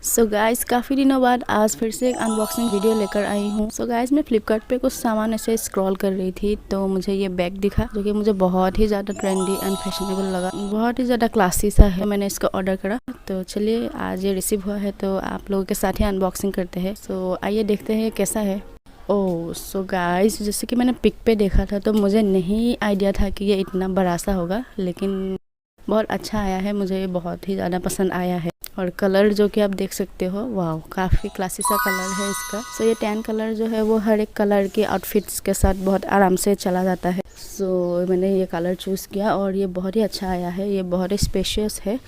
So guys काफ़ी दिनों बाद आज फिर से एक अनबॉक्सिंग वीडियो लेकर आई हूँ। सो गाइस मैं फ्लिपकार्ट पे कुछ सामान ऐसे स्क्रॉल कर रही थी तो मुझे ये बैग दिखा जो कि मुझे बहुत ही ज़्यादा ट्रेंडी एंड फैशनेबल लगा, बहुत ही ज़्यादा क्लासी सा है। मैंने इसको ऑर्डर करा तो चलिए आज ये रिसीव हुआ है तो आप लोगों के साथ ही अनबॉक्सिंग करते हैं। सो आइए देखते हैं कैसा है। ओह सो गाइस जैसे कि मैंने पिक पे देखा था तो मुझे नहीं आइडिया था कि ये इतना बड़ा सा होगा, लेकिन बहुत अच्छा आया है, मुझे ये बहुत ही ज़्यादा पसंद आया है। और कलर जो कि आप देख सकते हो, वाह काफ़ी क्लासी सा कलर है इसका। सो ये टैन कलर जो है वो हर एक कलर के आउटफिट्स के साथ बहुत आराम से चला जाता है। सो मैंने ये कलर चूज़ किया और ये बहुत ही अच्छा आया है, ये बहुत ही स्पेशियस है।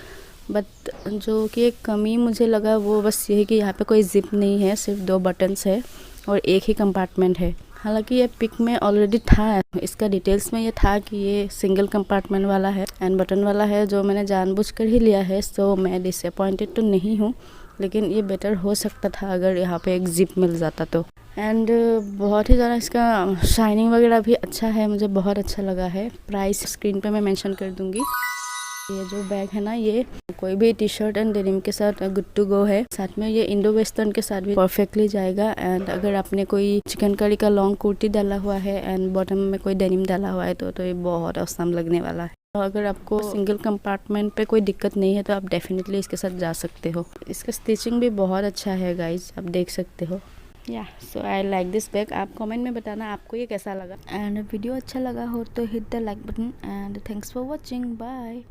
बट जो कि एक कमी मुझे लगा वो बस ये है कि यहाँ पे कोई जिप नहीं है, सिर्फ 2 बटन्स है और एक ही कंपार्टमेंट है। हालांकि ये पिक में ऑलरेडी था, इसका डिटेल्स में ये था कि ये सिंगल कंपार्टमेंट वाला है एंड बटन वाला है, जो मैंने जानबूझकर ही लिया है। सो मैं डिसअपॉइंटेड तो नहीं हूँ, लेकिन ये बेटर हो सकता था अगर यहाँ पे एक जिप मिल जाता तो। एंड बहुत ही ज़्यादा इसका शाइनिंग वगैरह भी अच्छा है, मुझे बहुत अच्छा लगा है। प्राइस स्क्रीन पे मैं मेंशन कर दूँगी। ये जो बैग है ना, ये कोई भी टी शर्ट एंड डेनिम के साथ गुड टू गो है। साथ में ये इंडो वेस्टर्न के साथ भी परफेक्टली जाएगा। एंड अगर आपने कोई चिकन करी का लॉन्ग कुर्ती डाला हुआ है एंड बॉटम में कोई डेनिम डाला हुआ है तो ये बहुत औसम लगने वाला है। और अगर आपको सिंगल कंपार्टमेंट पे कोई दिक्कत नहीं है तो आप डेफिनेटली इसके साथ जा सकते हो। इसका स्टिचिंग भी बहुत अच्छा है गाइज, आप देख सकते हो। सो आई लाइक दिस बैग। आप कमेंट में बताना आपको ये कैसा लगा। एंड वीडियो अच्छा लगा हो तो hit the like button and thanks for watching. Bye.